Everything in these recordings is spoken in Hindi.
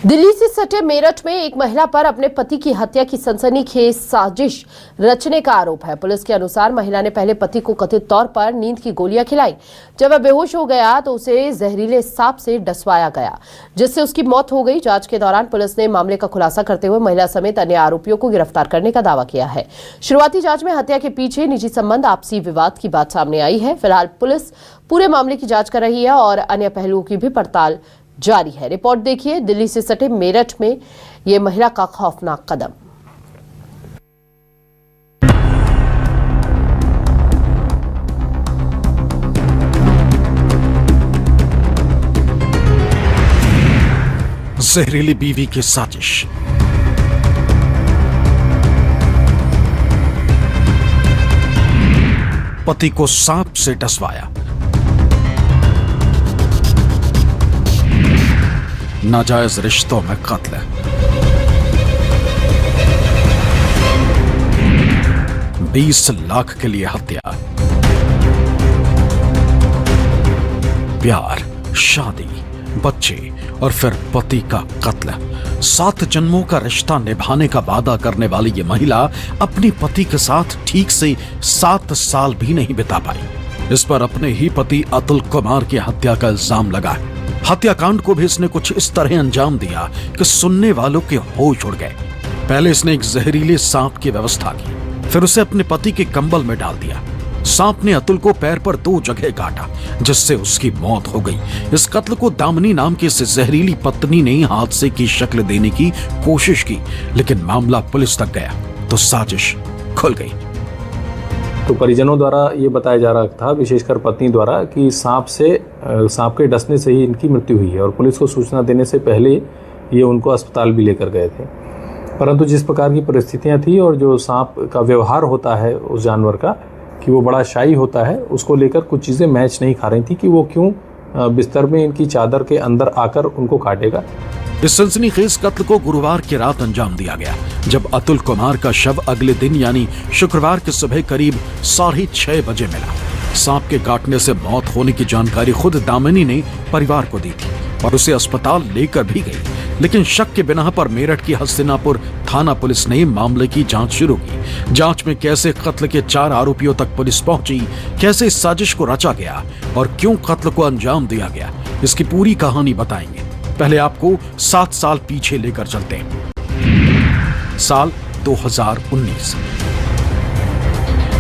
दिल्ली से सटे मेरठ में एक महिला पर अपने पति की हत्या की सनसनीखेज साजिश रचने का आरोप है। पुलिस के अनुसार महिला ने पहले पति को कथित तौर पर नींद की गोलियां खिलाई। जब वह बेहोश हो गया तो उसे जहरीले सांप से डसवाया गया, जिससे उसकी मौत हो गई। जांच के दौरान पुलिस ने मामले का खुलासा करते हुए महिला समेत अन्य आरोपियों को गिरफ्तार करने का दावा किया है। शुरुआती जांच में हत्या के पीछे निजी संबंध, आपसी विवाद की बात सामने आई है। फिलहाल पुलिस पूरे मामले की जांच कर रही है और अन्य पहलुओं की भी पड़ताल जारी है। रिपोर्ट देखिए, दिल्ली से सटे मेरठ में ये महिला का खौफनाक कदम। जहरीली बीवी की साजिश। पति को सांप से डसवाया। नाजायज रिश्तों में कत्ल। $20 लाख के लिए हत्या। प्यार, शादी, बच्चे और फिर पति का कत्ल। 7 जन्मों का रिश्ता निभाने का वादा करने वाली ये महिला अपने पति के साथ ठीक से 7 साल भी नहीं बिता पाई। इस पर अपने ही पति अतुल कुमार की हत्या का इल्जाम लगा है। हत्याकांड को भी इसने कुछ इस तरह अंजाम दिया कि सुनने वालों के होश उड़ गए। पहले इसने एक जहरीले सांप की व्यवस्था की, फिर उसे अपने पति के कंबल में डाल दिया। सांप ने अतुल को पैर पर 2 जगह काटा, जिससे उसकी मौत हो गई। इस कत्ल को दामिनी नाम की इस जहरीली पत्नी ने हादसे की शक्ल देने की कोशिश की, लेकिन मामला पुलिस तक गया तो साजिश खुल गई। तो परिजनों द्वारा ये बताया जा रहा था, विशेषकर पत्नी द्वारा, कि सांप के डसने से ही इनकी मृत्यु हुई है और पुलिस को सूचना देने से पहले ये उनको अस्पताल भी लेकर गए थे। परंतु जिस प्रकार की परिस्थितियां थी और जो सांप का व्यवहार होता है उस जानवर का, कि वो बड़ा शाई होता है, उसको लेकर कुछ चीज़ें मैच नहीं खा रही थी कि वो क्यों बिस्तर में इनकी चादर के अंदर आकर उनको काटेगा। इस सनसनीखेज कत्ल को गुरुवार की रात अंजाम दिया गया, जब अतुल कुमार का शव अगले दिन यानी शुक्रवार की सुबह करीब 6:30 बजे मिला। सांप के काटने से मौत होने की जानकारी खुद दामिनी ने परिवार को दी थी और उसे अस्पताल लेकर भी गई, लेकिन शक के बिना पर मेरठ की हस्तिनापुर थाना पुलिस ने मामले की जांच शुरू की। जांच में कैसे कत्ल के 4 आरोपियों तक पुलिस पहुंची, कैसे इस साजिश को रचा गया और क्यों कत्ल को अंजाम दिया गया, इसकी पूरी कहानी बताएंगे। पहले आपको 7 साल पीछे लेकर चलते हैं। साल 2019।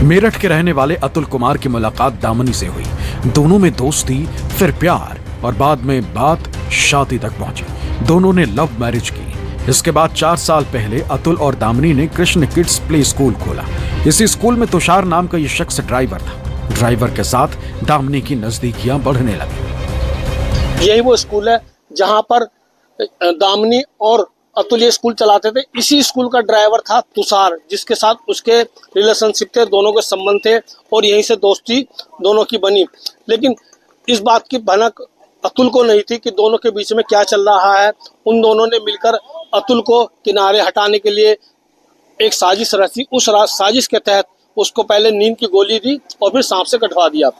मेरठ के रहने वाले अतुल कुमार की मुलाकात दामिनी से हुई। दोनों में दोस्ती, फिर प्यार और बाद में बात शादी तक पहुंची। दोनों ने लव मैरिज की। इसके बाद 4 साल पहले अतुल और दामिनी ने कृष्ण किड्स प्ले स्कूल खोला। इसी स्कूल में तुषार नाम का यह शख्स ड्राइवर था। ड्राइवर के साथ दामिनी की नजदीकियां बढ़ने लगी। यही वो स्कूल है जहां पर दामिनी और अतुल ये स्कूल चलाते थे। इसी स्कूल का ड्राइवर था तुषार, जिसके साथ उसके रिलेशनशिप थे, दोनों के संबंध थे और यहीं से दोस्ती दोनों की बनी। लेकिन इस बात की भनक अतुल को नहीं थी कि दोनों के बीच में क्या चल रहा है। उन दोनों ने मिलकर अतुल को किनारे हटाने के लिए एक साजिश रची। उस साजिश के तहत उसको पहले नींद की गोली दी और फिर सांप से कटवा दिया।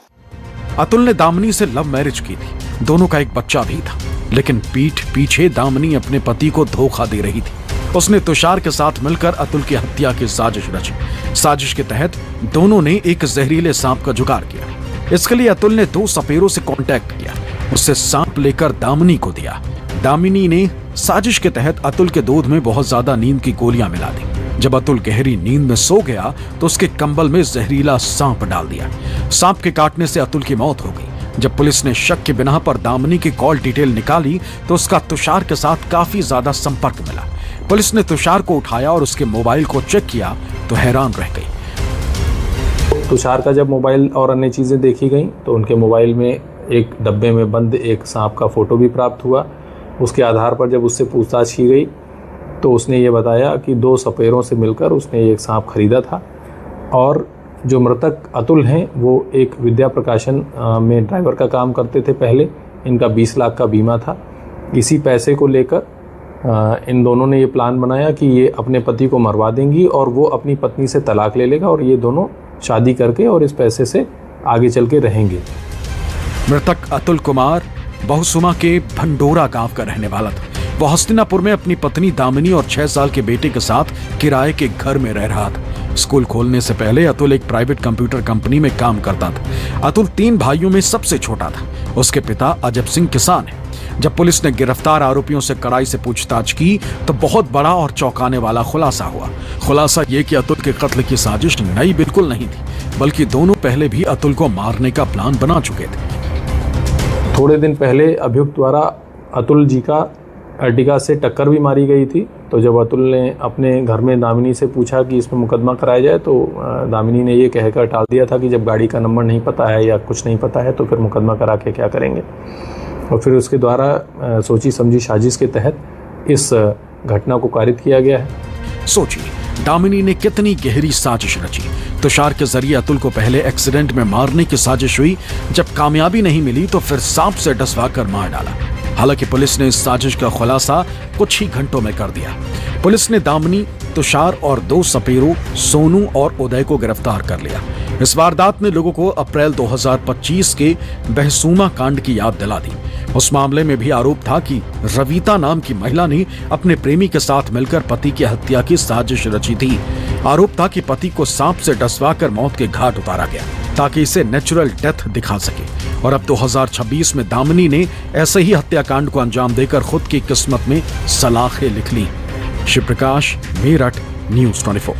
अतुल ने दामिनी से लव मैरिज की थी। दोनों का एक बच्चा भी था, लेकिन पीठ पीछे दामिनी अपने पति को धोखा दे रही थी। उसने तुषार के साथ मिलकर अतुल की हत्या की साजिश रची। साजिश के तहत दोनों ने एक जहरीले सांप का जुगाड़ किया। इसके लिए अतुल ने 2 सपेरों से कांटेक्ट किया, उससे सांप लेकर दामिनी को दिया। दामिनी ने साजिश के तहत अतुल के दूध में बहुत ज्यादा नींद की गोलियां मिला दी। जब अतुल गहरी नींद में सो गया तो उसके कंबल में जहरीला सांप डाल दिया। सांप के काटने से अतुल की मौत हो गई। जब पुलिस ने शक के बिना पर दामिनी की कॉल डिटेल निकाली तो उसका तुषार के साथ काफी ज्यादा संपर्क मिला। पुलिस ने तुषार को उठाया और उसके मोबाइल को चेक किया तो हैरान रह गई। तुषार का जब मोबाइल और अन्य चीज़ें देखी गई तो उनके मोबाइल में एक डब्बे में बंद एक सांप का फोटो भी प्राप्त हुआ। उसके आधार पर जब उससे पूछताछ की गई तो उसने ये बताया कि 2 सपेरों से मिलकर उसने एक सांप खरीदा था और जो मृतक अतुल हैं वो एक विद्या प्रकाशन में ड्राइवर का काम करते थे पहले। इनका 20 लाख का बीमा था। इसी पैसे को लेकर इन दोनों ने ये प्लान बनाया कि ये अपने पति को मरवा देंगी और वो अपनी पत्नी से तलाक ले लेगा और ये दोनों शादी करके और इस पैसे से आगे चल के रहेंगे। मृतक अतुल कुमार बहुसुमा के भंडोरा गांव का रहने वाला था। वो हस्तिनापुर में अपनी पत्नी दामिनी और 6 साल के बेटे के साथ किराए के घर में रह रहा था। स्कूल खोलने से पहले अतुल एक प्राइवेट कंप्यूटर कंपनी में काम करता था। अतुल 3 भाइयों में सबसे छोटा था। उसके पिता अजब सिंह किसान है। जब पुलिस ने गिरफ्तार आरोपियों से कड़ाई से पूछताछ की तो बहुत बड़ा और चौंकाने वाला खुलासा हुआ। खुलासा ये कि अतुल के कत्ल की साजिश नई बिल्कुल नहीं थी, बल्कि दोनों पहले भी अतुल को मारने का प्लान बना चुके थे। थोड़े दिन पहले अभियुक्त द्वारा अतुल जी का अर्टिगा से टक्कर भी मारी गई थी। तो जब अतुल ने अपने घर में दामिनी से पूछा कि इसमें मुकदमा कराया जाए, तो दामिनी ने ये कहकर टाल दिया था कि जब गाड़ी का नंबर नहीं पता है या कुछ नहीं पता है तो फिर मुकदमा करा के क्या करेंगे। और फिर उसके द्वारा सोची समझी साजिश के तहत इस घटना को कारित किया गया है। सोचिए दामिनी ने कितनी गहरी साजिश रची। तुषार के जरिए अतुल को पहले एक्सीडेंट में मारने की साजिश हुई, जब कामयाबी नहीं मिली तो फिर सांप से डसवाकर मार डाला। हालांकि पुलिस ने इस साजिश का खुलासा कुछ ही घंटों में कर दिया। पुलिस ने दामिनी, तुषार और 2 सपेरों सोनू और उदय को गिरफ्तार कर लिया। इस वारदात ने लोगों को अप्रैल 2025 के बहसूमा कांड की याद दिला दी। उस मामले में भी आरोप था कि रवीता नाम की महिला ने अपने प्रेमी के साथ मिलकर पति की हत्या की साजिश रची थी। आरोप था कि पति को सांप से डसवाकर मौत के घाट उतारा गया ताकि इसे नेचुरल डेथ दिखा सके। और अब 2026 में दामिनी ने ऐसे ही हत्याकांड को अंजाम देकर खुद की किस्मत में सलाखें लिख ली। शिवप्रकाश, मेरठ, न्यूज़ 24।